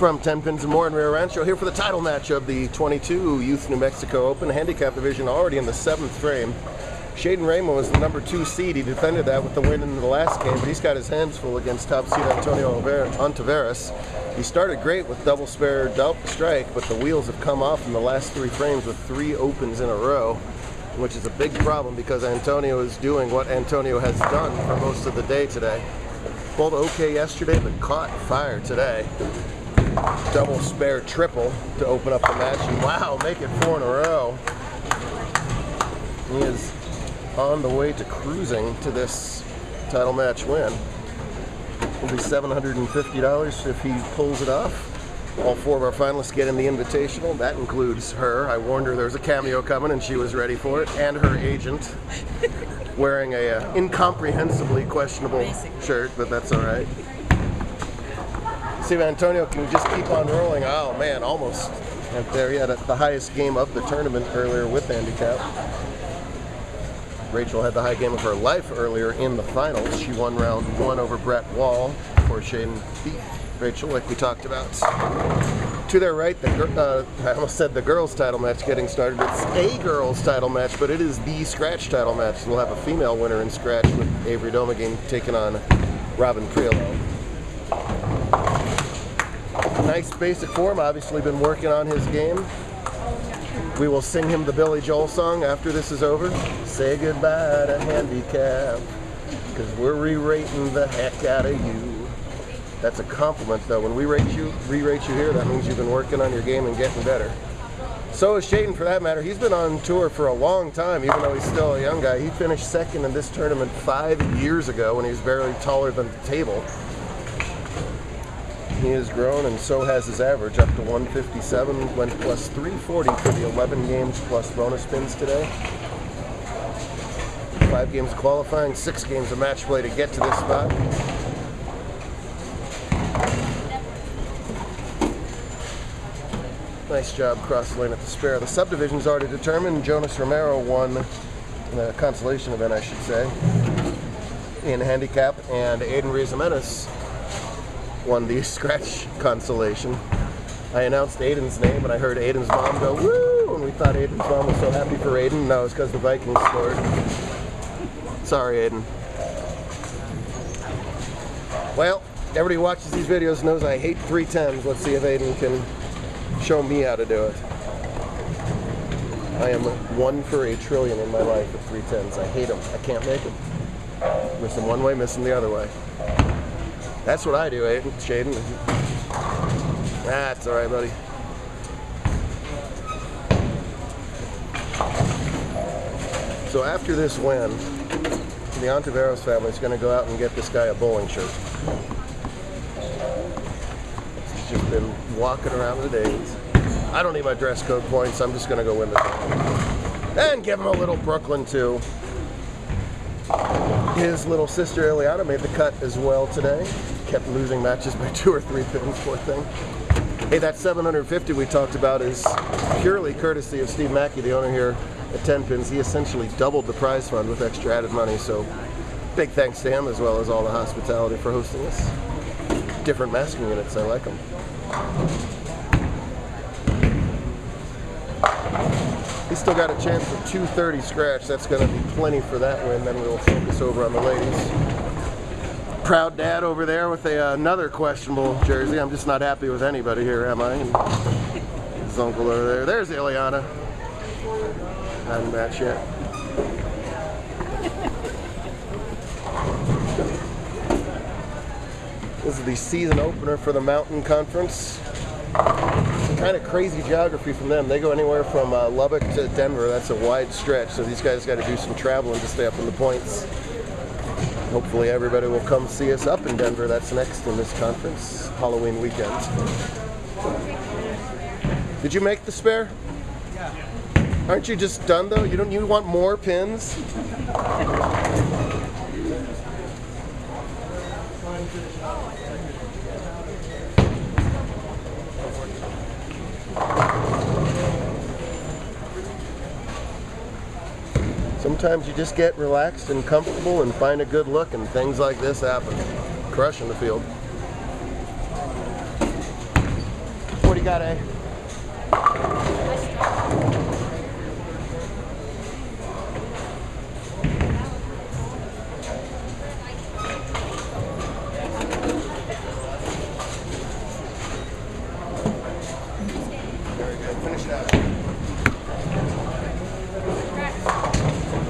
From 10 Pins and More in Rio Rancho, here for the title match of the 22 Youth New Mexico Open Handicap Division, already in the 7th frame. Shaiden Raymond was the number 2 seed. He defended that with the win in the last game, but he's got his hands full against top seed Antonio Ontiveros. He started great with double spare strike, but the wheels have come off in the last 3 frames with 3 opens in a row, which is a big problem because Antonio is doing what Antonio has done for most of the day today. Pulled okay yesterday, but caught fire today. Double spare triple to open up the match, and wow, make it 4 in a row. He is on the way to cruising to this title match win. It'll be $750 if he pulls it off. All 4 of our finalists get in the invitational. That includes her. I warned her there's a cameo coming and she was ready for it, and her agent wearing a incomprehensibly questionable shirt, but that's all right. See if Antonio can just keep on rolling. Oh man, almost there. He had the highest game of the tournament earlier with handicap. Rachel had the high game of her life earlier in the finals. She won round 1 over Brett Wall before Shaiden beat Rachel, like we talked about. To their right, I almost said the girls' title match getting started. It's a girls' title match, but it is the scratch title match. We'll have a female winner in scratch with Avery Domaguin taking on Robin Prioleau. Nice basic form, obviously been working on his game. We will sing him the Billy Joel song after this is over. Say goodbye to handicap, because we're re-rating the heck out of you. That's a compliment though. When we re-rate you here, that means you've been working on your game and getting better. So is Shaiden, for that matter. He's been on tour for a long time, even though he's still a young guy. He finished 2nd in this tournament 5 years ago when he was barely taller than the table. He has grown, and so has his average, up to 157, went plus 340 for the 11 games plus bonus spins today. 5 games of qualifying, 6 games of match play to get to this spot. Nice job cross lane at the spare. The subdivision's already determined. Jonas Romero won the consolation event, I should say, in handicap, and Aiden Riz-Jimenez won the scratch consolation. I announced Aiden's name and I heard Aiden's mom go, woo! And we thought Aiden's mom was so happy for Aiden. No, it's because the Vikings scored. Sorry, Aiden. Well, everybody who watches these videos knows I hate 310s. Let's see if Aiden can show me how to do it. I am 1 for a trillion in my life with 310s. I hate them. I can't make them. Miss them one way, miss them the other way. That's what I do, Shaiden. That's all right, buddy. So after this win, the Ontiveros family is going to go out and get this guy a bowling shirt. He's just been walking around the days. I don't need my dress code points. I'm just going to go win this one. And give him a little Brooklyn, too. His little sister Ileana made the cut as well today. Kept losing matches by 2 or 3 pins, poor thing. Hey, that $750 we talked about is purely courtesy of Steve Mackey, the owner here at 10 Pins. He essentially doubled the prize fund with extra added money, so big thanks to him as well as all the hospitality for hosting us. Different masking units, I like them. He's still got a chance of 230 scratch. That's going to be plenty for that win. Then we'll focus over on the ladies. Proud dad over there with another questionable jersey. I'm just not happy with anybody here, am I? And his uncle over there. There's Ileana. Hadn't matched yet. This is the season opener for the Mountain Conference. Kind of crazy geography from them. They go anywhere from Lubbock to Denver. That's a wide stretch, so these guys got to do some traveling to stay up in the points. Hopefully everybody will come see us up in Denver. That's next in this conference, Halloween weekend. Did you make the spare? Yeah. Aren't you just done though? You want more pins? Sometimes you just get relaxed and comfortable and find a good look, and things like this happen. Crushing the field. you got, A? Very good. Finish it out.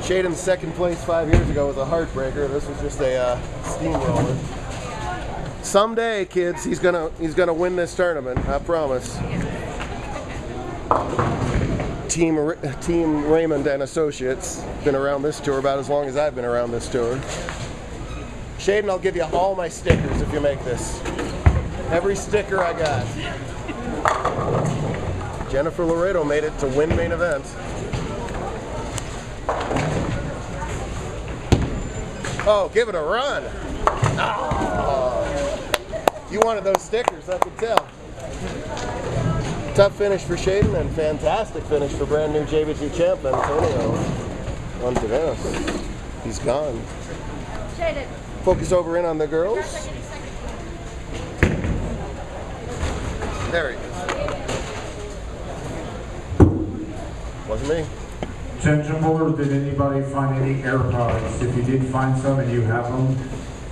Shaiden's second place 5 years ago was a heartbreaker. This was just a steamroller. Someday, kids, he's gonna win this tournament. I promise. Team Raymond and Associates been around this tour about as long as I've been around this tour. Shaiden, I'll give you all my stickers if you make this. Every sticker I got. Jennifer Loreto made it to win main event. Oh, give it a run. Oh. You wanted those stickers, I could tell. Tough finish for Shaiden and fantastic finish for brand new JBT champ Antonio. On to this. He's gone. Shaiden. Focus over in on the girls. There he is. Wasn't me. Attention board, did anybody find any AirPods? If you did find some and you have them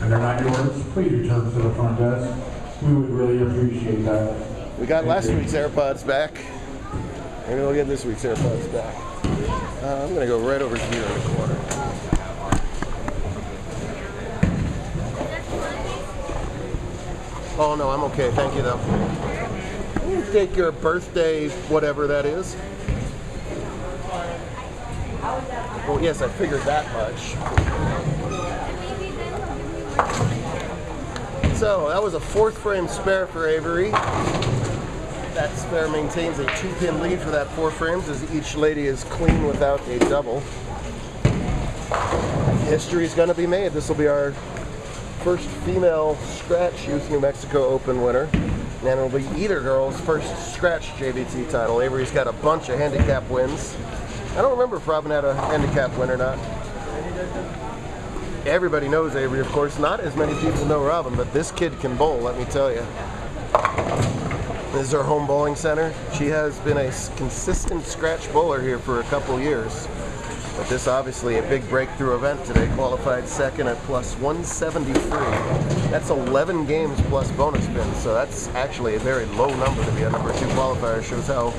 and they're not yours, please return to the front desk. We would really appreciate that. We got last week's AirPods back. Maybe we'll get this week's AirPods back. I'm going to go right over here in the corner. Oh no, I'm okay. Thank you though. You take your birthday, whatever that is. Well, yes, I figured that much. So that was a 4th frame spare for Avery. That spare maintains a 2-pin lead for that 4 frames as each lady is clean without a double. History's going to be made. This will be our first female scratch Youth New Mexico Open winner. And it'll be either girl's first scratch JBT title. Avery's got a bunch of handicap wins. I don't remember if Robin had a handicap win or not. Everybody knows Avery, of course. Not as many people know Robin, but this kid can bowl, let me tell you. This is her home bowling center. She has been a consistent scratch bowler here for a couple years. But this obviously a big breakthrough event today. Qualified second at plus 173. That's 11 games plus bonus spins, so that's actually a very low number to be a number 2 qualifier. Shows how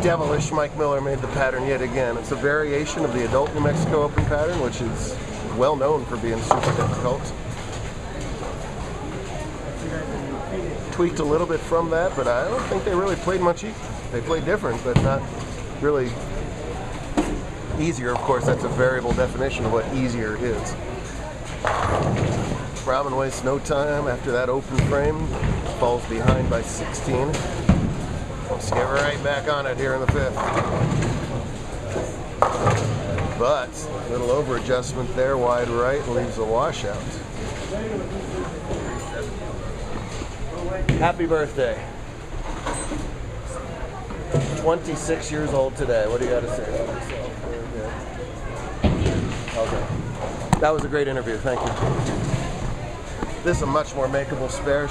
devilish Mike Miller made the pattern yet again. It's a variation of the adult New Mexico Open pattern, which is well known for being super difficult. Tweaked a little bit from that, but I don't think they really played much. They played different, but not really easier. Of course, that's a variable definition of what easier is. Robin wastes no time after that open frame. Falls behind by 16. Let's get right back on it here in the 5th. But a little over adjustment there, wide right, leaves a washout. Happy birthday. 26 years old today. What do you got to say about yourself? Okay. That was a great interview. Thank you. This is a much more makeable spare.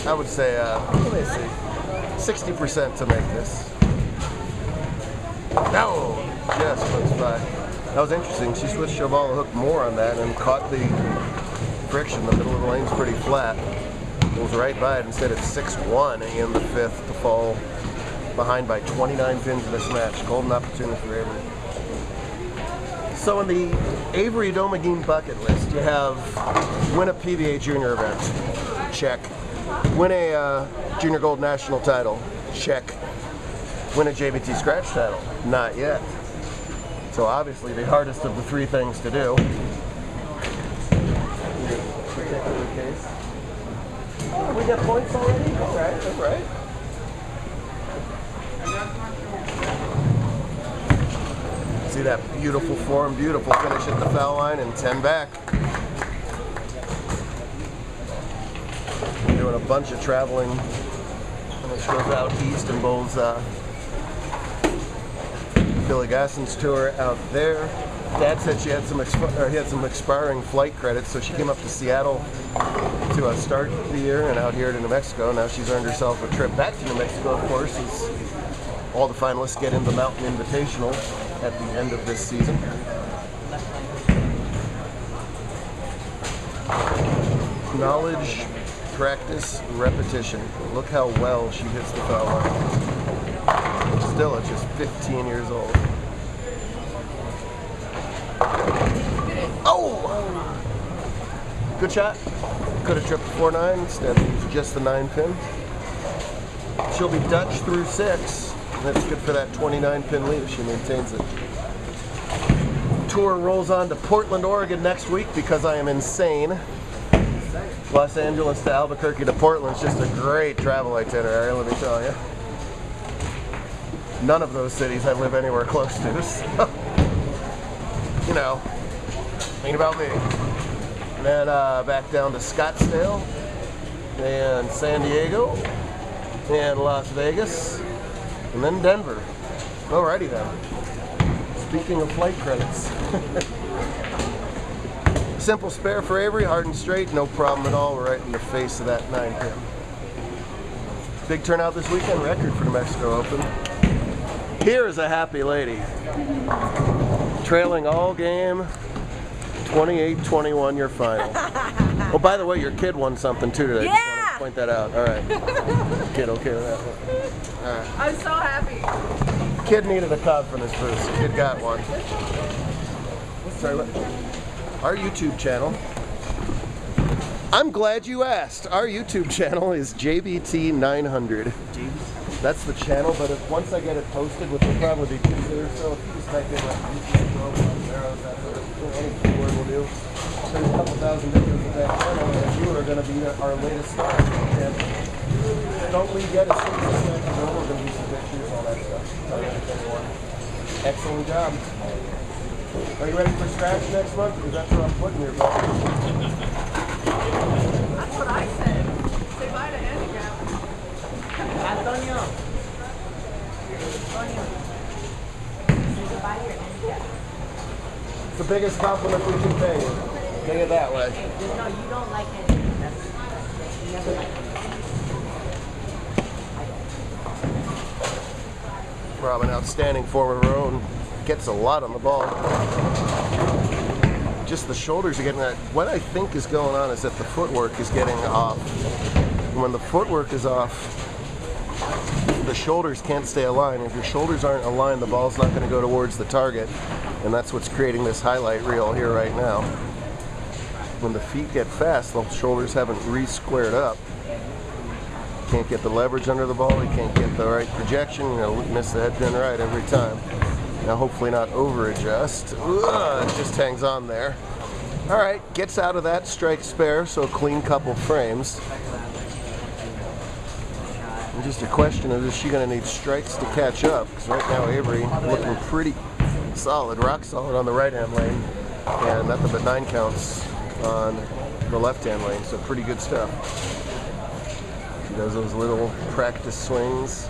I would say, let me see. 60% to make this. No! Just goes by. That was interesting. She switched her ball hook more on that and caught the friction. The middle of the lane's pretty flat. Goes right by it instead of 6-1 in the 5th to fall behind by 29 pins in this match. Golden opportunity for Avery. So in the Avery Domaguin bucket list, you have win a PBA junior event. Check. Win a Junior Gold National title. Check. Win a JBT Scratch title. Not yet. So obviously the hardest of the 3 things to do. Oh, we got points already? Alright, alright. See that beautiful form, beautiful finish at the foul line and 10 back. Doing a bunch of traveling. And this goes out east and bowls Billy Gasson's tour out there. Dad said she had some expiring flight credits, so she came up to Seattle to start the year and out here to New Mexico. Now she's earned herself a trip back to New Mexico, of course, as all the finalists get in the Mountain Invitational at the end of this season. Knowledge, practice, repetition. Look how well she hits the foul line. Still at just 15 years old. Oh! Good shot. Could have tripped 4-9, instead used just the 9-pin. She'll be Dutch through 6. That's good for that 29-pin lead. She maintains it. Tour rolls on to Portland, Oregon next week because I am insane. Los Angeles to Albuquerque to Portland is just a great travel itinerary, let me tell you. None of those cities I live anywhere close to, so, you know, ain't about me. And then back down to Scottsdale and San Diego and Las Vegas and then Denver. Alrighty then. Speaking of flight credits. Simple spare for Avery, hard and straight, no problem at all. We're right in the face of that 9-pin. Big turnout this weekend, record for New Mexico Open. Here is a happy lady. Trailing all game, 28-21 your final. Oh, by the way, your kid won something too today. Yeah! Just wanted to point that out. All right. Kid okay with that one? All right. I'm so happy. Kid needed a confidence boost. Kid got one. Sorry, what? Our YouTube channel. I'm glad you asked. Our YouTube channel is JBT 900. That's the channel, but if once I get it posted, which will probably be Tuesday or so, if you just type in like YouTube, arrows, that sort of any keyword will do. There's a couple thousand videos of that channel, and you are going to be our latest star. And don't we get a single snack as well? We're going to do some pictures, all that stuff. Tell you everything you want. Excellent job. Are you ready for scratch next month? Because that's what I'm putting your belt. That's what I said. Say bye to handicap. Antonio. Say goodbye to your handicap. It's the biggest compliment we can pay you. Think it that way. No, you don't like handicap. You never like handicap. Rob, an outstanding forward row and gets a lot on the ball. Just the shoulders are getting that. What I think is going on is that the footwork is getting off. And when the footwork is off, the shoulders can't stay aligned. If your shoulders aren't aligned, the ball's not going to go towards the target. And that's what's creating this highlight reel here right now. When the feet get fast, the shoulders haven't re-squared up. Can't get the leverage under the ball, you can't get the right projection, you know, miss the head pin right every time. Now hopefully not over adjust. It just hangs on there. All right, gets out of that, strike spare, so clean couple frames. And just a question of, is she going to need strikes to catch up? Because right now Avery looking pretty solid, rock solid on the right-hand lane, and nothing but 9 counts on the left-hand lane, so pretty good stuff. She does those little practice swings.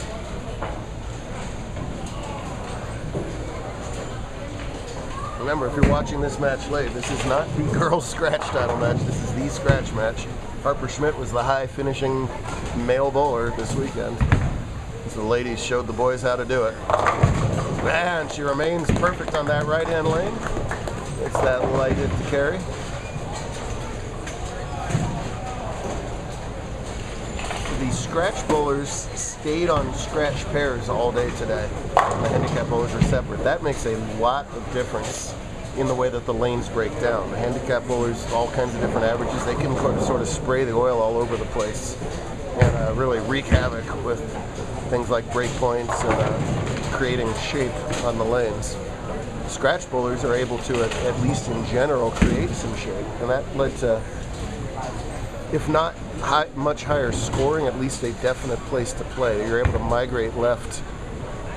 Remember, if you're watching this match late, this is not the girls' scratch title match, this is the scratch match. Harper Schmidt was the high finishing male bowler this weekend. So the ladies showed the boys how to do it. Man, she remains perfect on that right-hand lane. It's that light hit to carry. The scratch bowlers stayed on scratch pairs all day today. The handicap bowlers are separate. That makes a lot of difference in the way that the lanes break down. The handicap bowlers, all kinds of different averages, they can sort of spray the oil all over the place and really wreak havoc with things like break points and creating shape on the lanes. Scratch bowlers are able to, at least in general, create some shape, and that led to, if not much higher scoring, at least a definite place to play. You're able to migrate left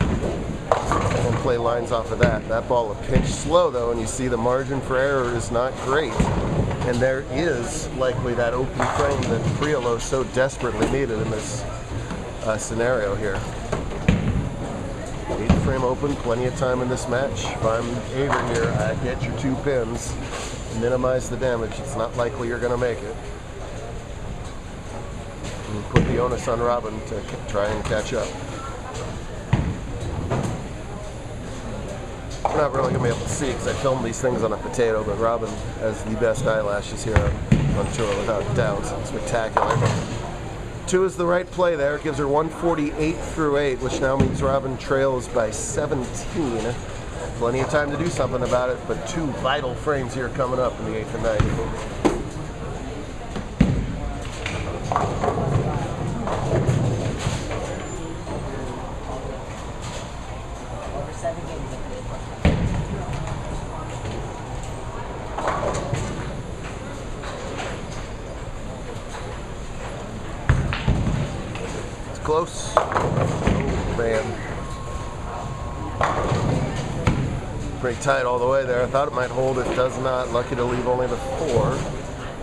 and play lines off of that. That ball a pinch slow though, and you see the margin for error is not great. And there is likely that open frame that Prioleau so desperately needed in this scenario here. 8 frame open, plenty of time in this match. If I'm Avery here, I get your 2 pins, minimize the damage. It's not likely you're going to make it. and put the onus on Robin to try and catch up. We're not really going to be able to see because I filmed these things on a potato, but Robin has the best eyelashes here on tour without doubt. Spectacular. 2 is the right play there. It gives her 148 through 8, which now means Robin trails by 17. Plenty of time to do something about it, but 2 vital frames here coming up in the 8th and 9th. Close. Oh, man. Pretty tight all the way there. I thought it might hold. It does not. Lucky to leave only the 4.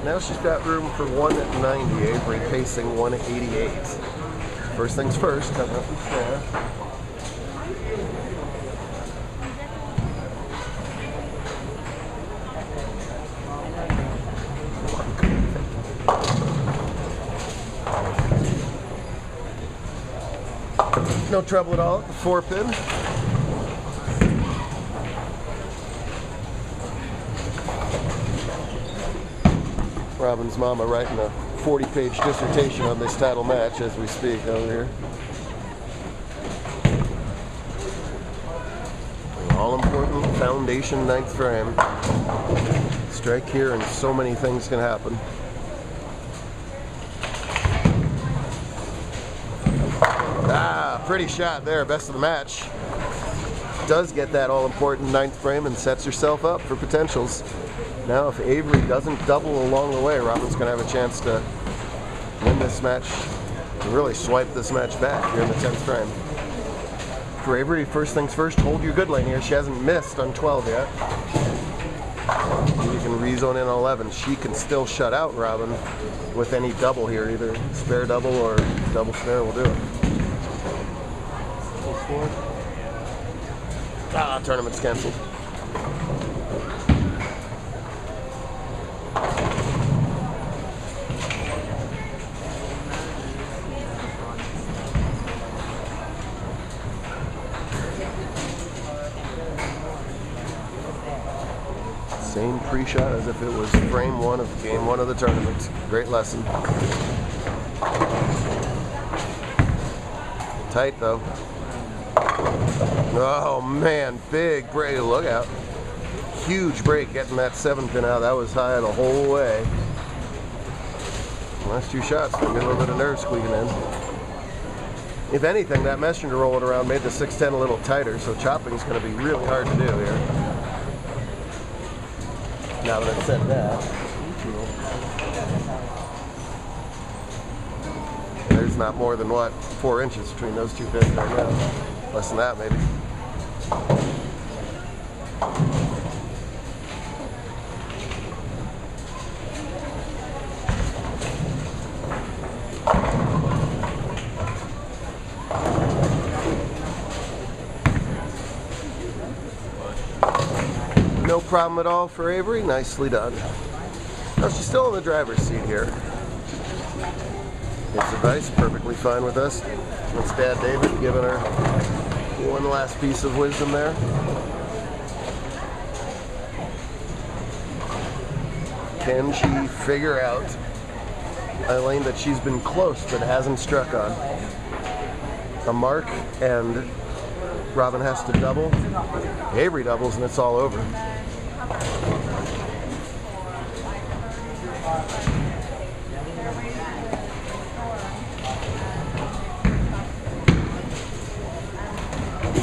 Now she's got room for 190. Avery pacing 188. First things first, coming up there. No trouble at all at the 4-pin. Robin's mama writing a 40-page dissertation on this title match as we speak over here. All-important foundation 9th frame. Strike here and so many things can happen. Ah, pretty shot there, best of the match. Does get that all-important 9th frame and sets herself up for potentials. Now if Avery doesn't double along the way, Robin's going to have a chance to win this match and really swipe this match back here in the 10th frame. For Avery, first things first, hold your good lane here. She hasn't missed on 12 yet. You can rezone in on 11. She can still shut out Robin with any double here. Either spare double or double spare will do it. Ah, tournament's canceled. Same pre-shot as if it was frame 1 of game 1 of the tournament. Great lesson. Tight though. Oh man, big break. Look out. Huge break getting that 7-pin out. That was high the whole way. Last 2 shots, get a little bit of nerve squeaking in. If anything, that messenger rolling around made the 610 a little tighter, so chopping's going to be really hard to do here. Now that I've said that. There's not more than, what, 4 inches between those 2 pins right now. Less than that, maybe. No problem at all for Avery. Nicely done. Now she's still in the driver's seat here. Gives advice, perfectly fine with us. That's Dad David giving her one last piece of wisdom there. Can she figure out a lane that she's been close but hasn't struck on? A mark and Robin has to double. Avery doubles and it's all over.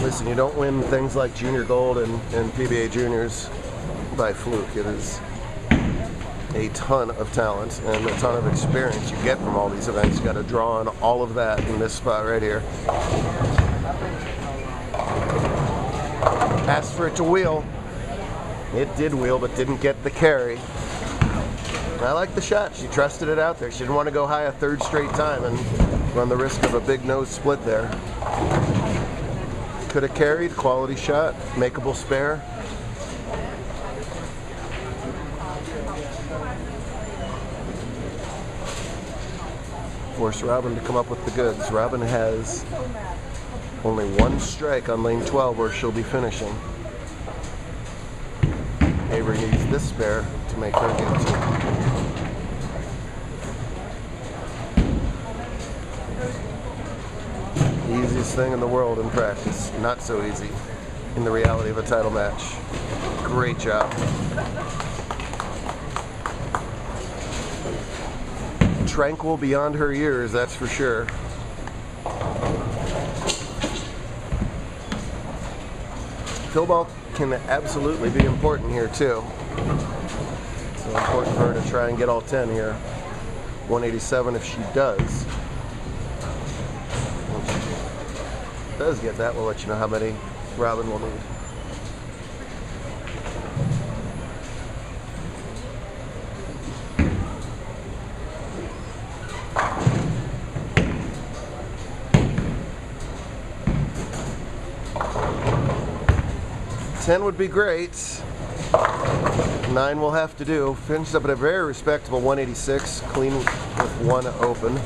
Listen, you don't win things like Junior Gold and PBA Juniors by fluke. It is a ton of talent and a ton of experience you get from all these events. You got to draw on all of that in this spot right here. Asked for it to wheel. It did wheel, but didn't get the carry. I like the shot. She trusted it out there. She didn't want to go high a 3rd straight time and run the risk of a big nose split there. Could have carried, quality shot, makeable spare. force Robin to come up with the goods. Robin has only one strike on lane 12 where she'll be finishing. Avery needs this spare to make her get to. Easiest thing in the world in practice. Not so easy in the reality of a title match. Great job. Tranquil beyond her years, that's for sure. Fill ball can absolutely be important here too. So important for her to try and get all 10 here. 187 if she does. When she does get that, we'll let you know how many Robin will need. $10 would be great. $9 will have to do. Finished up at a very respectable 186, clean with one open.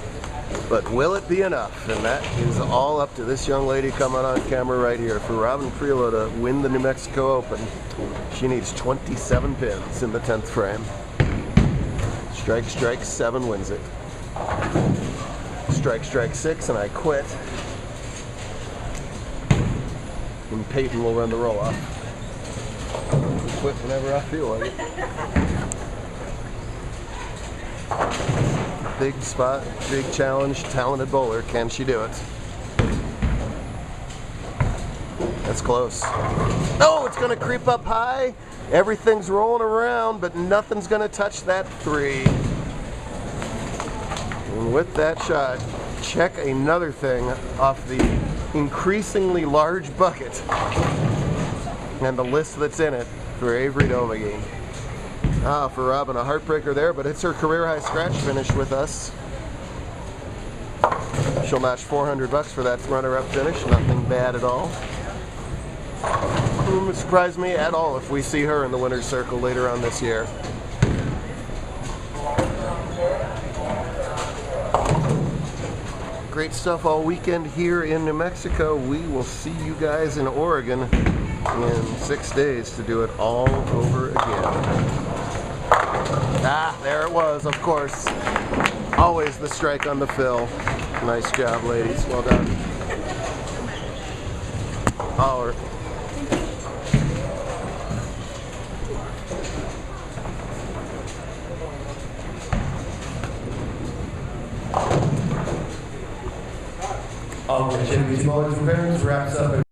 But will it be enough? And that is all up to this young lady coming on camera right here. For Robin Prioleau to win the New Mexico Open, she needs 27 pins in the 10th frame. Strike, strike, 7 wins it. Strike, strike, 6, and I quit. And Peyton will run the roll-off. Quit whenever I feel like it. Big spot, big challenge, talented bowler. Can she do it? That's close. No, it's going to creep up high. Everything's rolling around, but nothing's going to touch that 3. And with that shot, check another thing off the increasingly large bucket and the list that's in it for Avery Domaguin. For Robin, a heartbreaker there, but it's her career high scratch finish with us. She'll match $400 for that runner-up finish. Nothing bad at all. It wouldn't surprise me at all if we see her in the winner's circle later on this year. Great stuff all weekend here in New Mexico. We will see you guys in Oregon in 6 days to do it all over again. There it was, of course. Always the strike on the fill. Nice job, ladies. Well done. Holler. All right, JBT YNMO wraps up.